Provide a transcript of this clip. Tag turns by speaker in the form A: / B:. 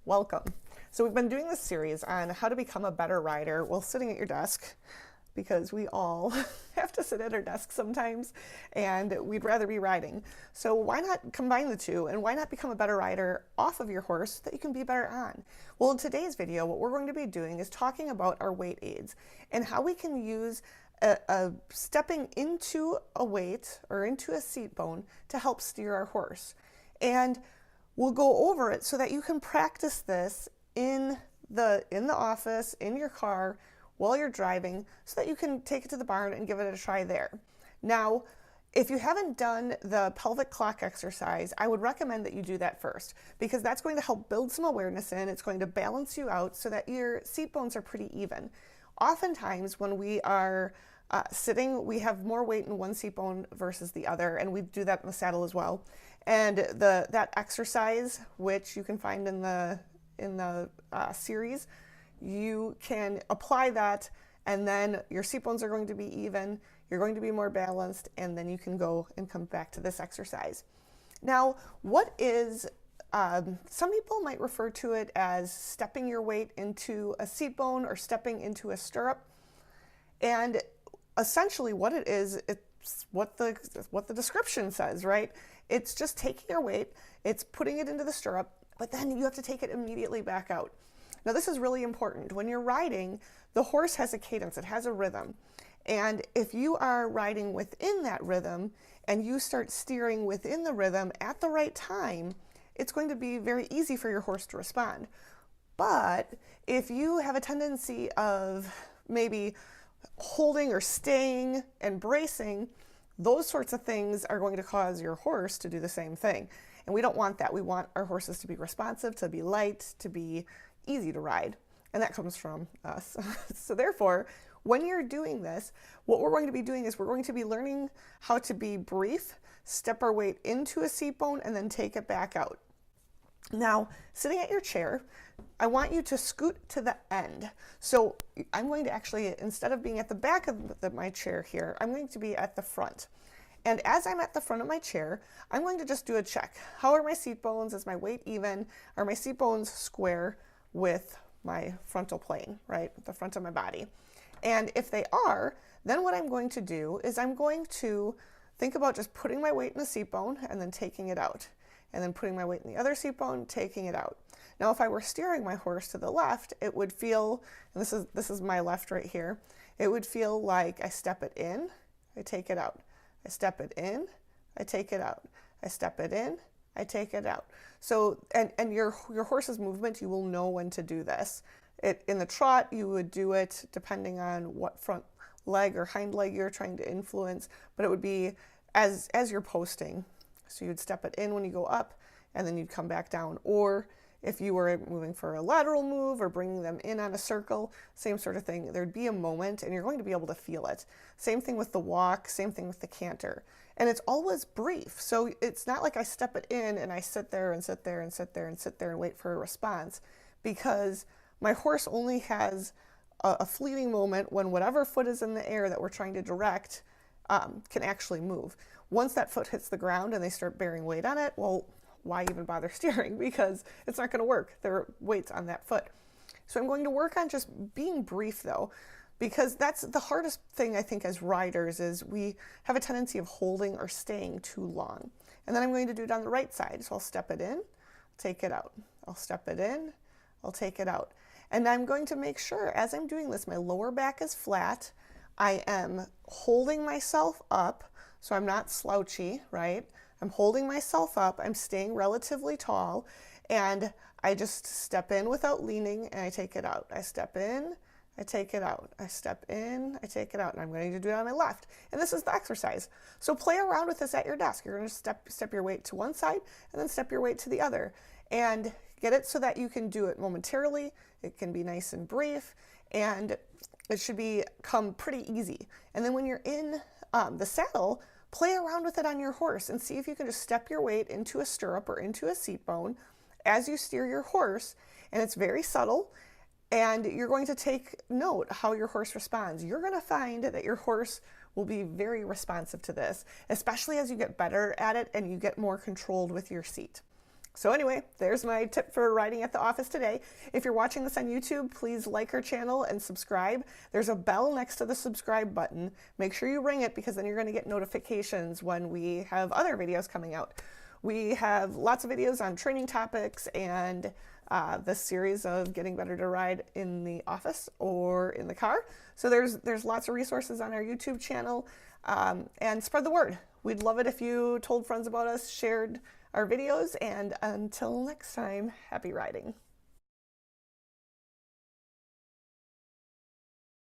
A: Welcome. So we've been doing this series on how to become a better rider while sitting at your desk, because we all have to sit at our desk sometimes and we'd rather be riding. So why not combine the two, and why not become a better rider off of your horse that you can be better on? Well, in today's video, what we're going to be doing is talking about our weight aids and how we can use stepping into a weight or into a seat bone to help steer our horse. And we'll go over it so that you can practice this in the office, in your car, while you're driving, so that you can take it to the barn and give it a try there. Now, if you haven't done the pelvic clock exercise, I would recommend that you do that first, because that's going to help build some awareness in. It's going to balance you out so that your seat bones are pretty even. Oftentimes when we are sitting, we have more weight in one seat bone versus the other, and we do that in the saddle as well. And that exercise, which you can find in the series, you can apply that, and then your seat bones are going to be even, you're going to be more balanced, and then you can go and come back to this exercise. Now, what is, some people might refer to it as stepping your weight into a seat bone or stepping into a stirrup. And essentially what it is, it's what the description says, right? It's just taking your weight, it's putting it into the stirrup, but then you have to take it immediately back out. Now, this is really important. When you're riding, the horse has a cadence, it has a rhythm. And if you are riding within that rhythm and you start steering within the rhythm at the right time, it's going to be very easy for your horse to respond. But if you have a tendency of maybe holding or staying and bracing, those sorts of things are going to cause your horse to do the same thing. And we don't want that. We want our horses to be responsive, to be light, to be easy to ride. And that comes from us. So therefore, when you're doing this, what we're going to be doing is we're going to be learning how to be brief, step our weight into a seat bone, and then take it back out. Now, sitting at your chair, I want you to scoot to the end. So I'm going to actually, instead of being at the back of my chair here, I'm going to be at the front. And as I'm at the front of my chair, I'm going to just do a check. How are my seat bones? Is my weight even? Are my seat bones square with my frontal plane, right? The front of my body. And if they are, then what I'm going to do is I'm going to think about just putting my weight in the seat bone and then taking it out. And then putting my weight in the other seat bone, taking it out. Now, if I were steering my horse to the left, it would feel, and this is my left right here, it would feel like I step it in, I take it out. I step it in, I take it out. I step it in, I take it out. So, and your horse's movement, you will know when to do this. In the trot, you would do it depending on what front leg or hind leg you're trying to influence, but it would be as you're posting. So you'd step it in when you go up, and then you'd come back down. Or if you were moving for a lateral move or bringing them in on a circle, same sort of thing. There'd be a moment, and you're going to be able to feel it. Same thing with the walk, same thing with the canter. And it's always brief. So it's not like I step it in and I sit there and sit there and sit there and sit there and wait for a response, because my horse only has a fleeting moment when whatever foot is in the air that we're trying to direct can actually move. Once that foot hits the ground and they start bearing weight on it, well, why even bother steering? Because it's not going to work. There are weights on that foot. So I'm going to work on just being brief, though, because that's the hardest thing, I think, as riders, is we have a tendency of holding or staying too long. And then I'm going to do it on the right side. So I'll step it in, take it out. I'll step it in, I'll take it out. And I'm going to make sure, as I'm doing this, my lower back is flat. I am holding myself up, so I'm not slouchy, right? I'm holding myself up, I'm staying relatively tall, and I just step in without leaning, and I take it out. I step in, I take it out. I step in, I take it out, and I'm going to do it on my left. And this is the exercise. So play around with this at your desk. You're going to step your weight to one side, and then step your weight to the other. And get it so that you can do it momentarily. It can be nice and brief, and it should become pretty easy. And then when you're in the saddle, play around with it on your horse and see if you can just step your weight into a stirrup or into a seat bone as you steer your horse. And it's very subtle, and you're going to take note how your horse responds. You're going to find that your horse will be very responsive to this, especially as you get better at it and you get more controlled with your seat. So anyway, there's my tip for riding at the office today. If you're watching this on YouTube, please like our channel and subscribe. There's a bell next to the subscribe button. Make sure you ring it because then you're going to get notifications when we have other videos coming out. We have lots of videos on training topics and this series of getting better to ride in the office or in the car. So there's lots of resources on our YouTube channel, and spread the word. We'd love it if you told friends about us, shared our videos, and until next time, happy riding.